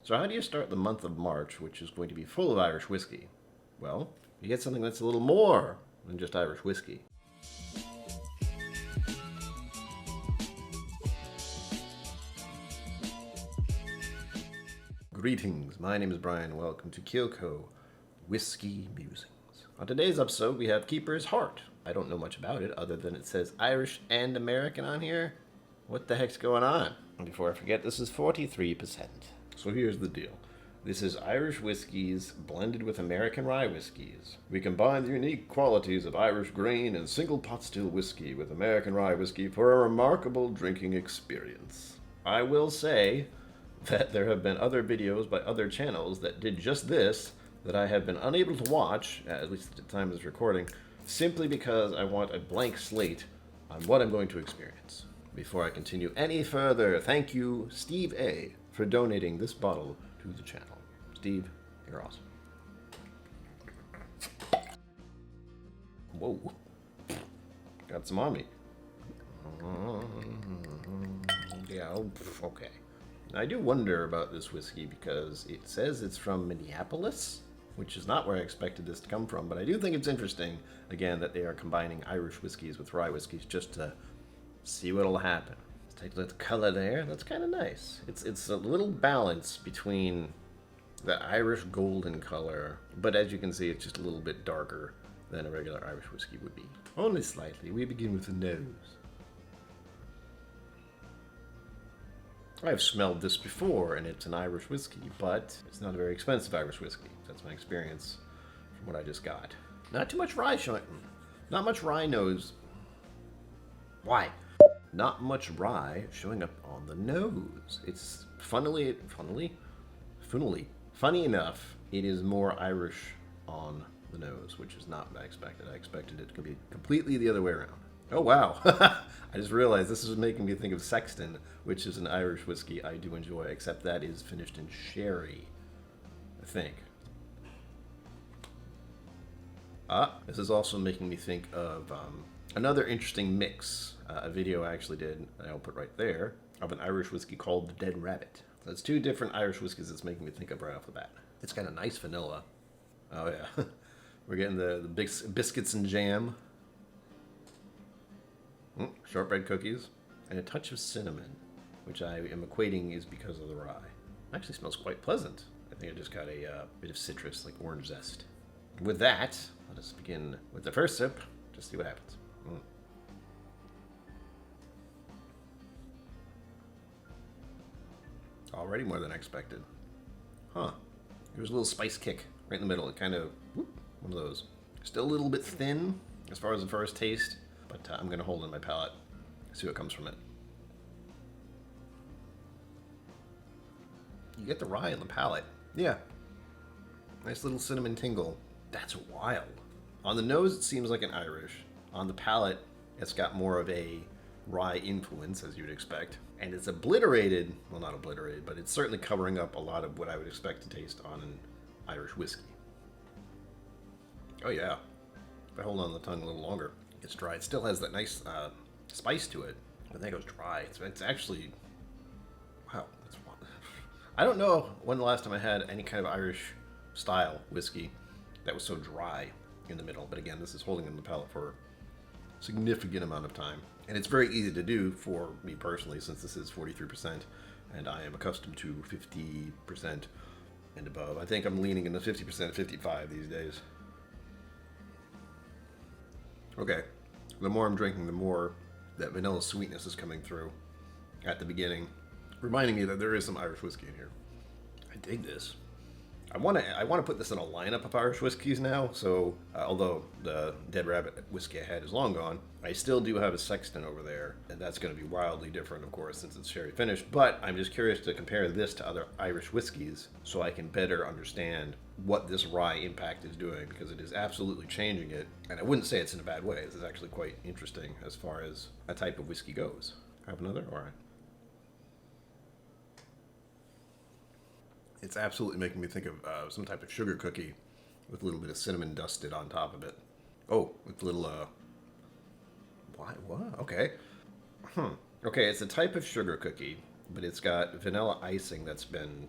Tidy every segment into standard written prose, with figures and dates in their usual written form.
So how do you start the month of March, which is going to be full of Irish whiskey? Well, you get something that's a little more than just Irish whiskey. Greetings, my name is Brian. Welcome to KillCo Whiskey Musings. On today's episode, we have Keeper's Heart. I don't know much about it other than it says Irish and American on here. What the heck's going on? And before I forget, this is 43%. So here's the deal. This is Irish whiskeys blended with American rye whiskeys. We combine the unique qualities of Irish grain and single pot still whiskey with American rye whiskey for a remarkable drinking experience. I will say that there have been other videos by other channels that did just this that I have been unable to watch, at least at the time of this recording, simply because I want a blank slate on what I'm going to experience. Before I continue any further, thank you, Steve A., for donating this bottle to the channel. Steve, you're awesome. Whoa. Got some on me. Yeah, okay. I do wonder about this whiskey because it says it's from Minneapolis, which is not where I expected this to come from, but I do think it's interesting, again, that they are combining Irish whiskeys with rye whiskeys just to see what'll happen. Let's take a look at the color there. That's kind of nice. It's a little balance between the Irish golden color, but as you can see, it's just a little bit darker than a regular Irish whiskey would be. Only slightly. We begin with the nose. I've smelled this before, and it's an Irish whiskey, but it's not a very expensive Irish whiskey. That's my experience from what I just got. Not too much rye showing. Not much rye nose. Why? Not much rye showing up on the nose. It's funny enough, it is more Irish on the nose, which is not what I expected. I expected it to be completely the other way around. Oh, wow. I just realized this is making me think of Sexton, which is an Irish whiskey I do enjoy, except that is finished in sherry, I think. This is also making me think of another interesting mix, a video I actually did, and I'll put right there, of an Irish whiskey called the Dead Rabbit. So it's two different Irish whiskeys it's making me think of right off the bat. It's got a nice vanilla. Oh yeah. We're getting the big biscuits and jam. Shortbread cookies. And a touch of cinnamon, which I am equating is because of the rye. It actually smells quite pleasant. I think I just got a bit of citrus, like orange zest. With that, let us begin with the first sip. Just see what happens. Already more than I expected. Huh. There's a little spice kick right in the middle. It kind of, one of those. Still a little bit thin as far as the first taste, but I'm going to hold it in my palate, see what comes from it. You get the rye in the palate. Yeah. Nice little cinnamon tingle. That's wild. On the nose, it seems like an Irish. On the palate, it's got more of a rye influence, as you would expect. And it's obliterated, well, not obliterated, but it's certainly covering up a lot of what I would expect to taste on an Irish whiskey. Oh yeah. If I hold on the tongue a little longer, it's dry. It still has that nice spice to it, but then it goes dry. It's actually, wow. I don't know when the last time I had any kind of Irish style whiskey that was so dry in the middle. But again, this is holding in the palate for a significant amount of time. And it's very easy to do for me personally, since this is 43%, and I am accustomed to 50% and above. I think I'm leaning in the 50%, 55 these days. Okay, the more I'm drinking, the more that vanilla sweetness is coming through at the beginning, reminding me that there is some Irish whiskey in here. I dig this. I want to put this in a lineup of Irish whiskeys now, so although the Dead Rabbit whiskey I had is long gone, I still do have a Sexton over there, and that's going to be wildly different, of course, since it's sherry finished, but I'm just curious to compare this to other Irish whiskeys so I can better understand what this rye impact is doing, because it is absolutely changing it, and I wouldn't say it's in a bad way. This is actually quite interesting as far as a type of whiskey goes. Have another? All right. It's absolutely making me think of some type of sugar cookie with a little bit of cinnamon dusted on top of it. Oh, with a little, what? Okay. Okay, it's a type of sugar cookie, but it's got vanilla icing that's been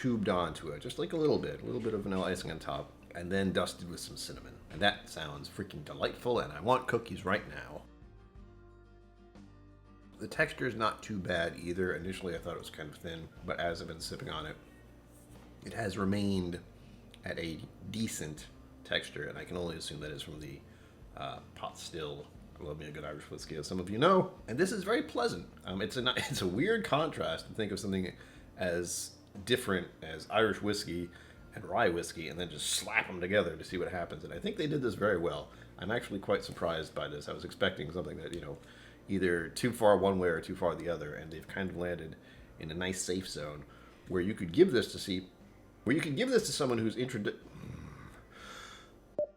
tubed onto it, just like a little bit of vanilla icing on top, and then dusted with some cinnamon. And that sounds freaking delightful, and I want cookies right now. The texture is not too bad either. Initially I thought it was kind of thin, but as I've been sipping on it, it has remained at a decent texture, and I can only assume that is from the pot still. I love me a good Irish whiskey, as some of you know, and this is very pleasant. It's a weird contrast to think of something as different as Irish whiskey and rye whiskey, and then just slap them together to see what happens. And I think they did this very well. I'm actually quite surprised by this. I was expecting something that, either too far one way or too far the other, and they've kind of landed in a nice safe zone where you could give this to someone who's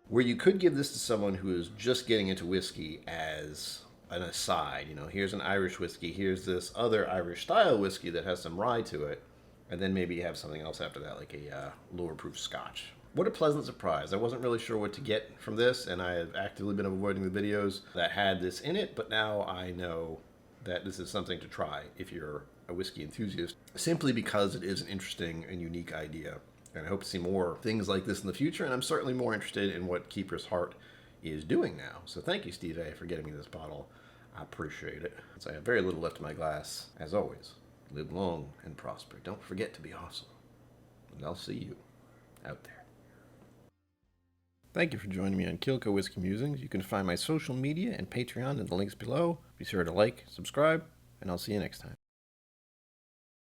where you could give this to someone who is just getting into whiskey as an aside. Here's an Irish whiskey, here's this other Irish style whiskey that has some rye to it, and then maybe you have something else after that, like a lower proof Scotch. What a pleasant surprise. I wasn't really sure what to get from this, and I have actively been avoiding the videos that had this in it, but now I know that this is something to try if you're a whiskey enthusiast, simply because it is an interesting and unique idea. And I hope to see more things like this in the future, and I'm certainly more interested in what Keeper's Heart is doing now. So thank you, Steve A., for getting me this bottle. I appreciate it. So I have very little left in my glass. As always, live long and prosper. Don't forget to be awesome. And I'll see you out there. Thank you for joining me on KillCo Whiskey Musings. You can find my social media and Patreon in the links below. Be sure to like, subscribe, and I'll see you next time.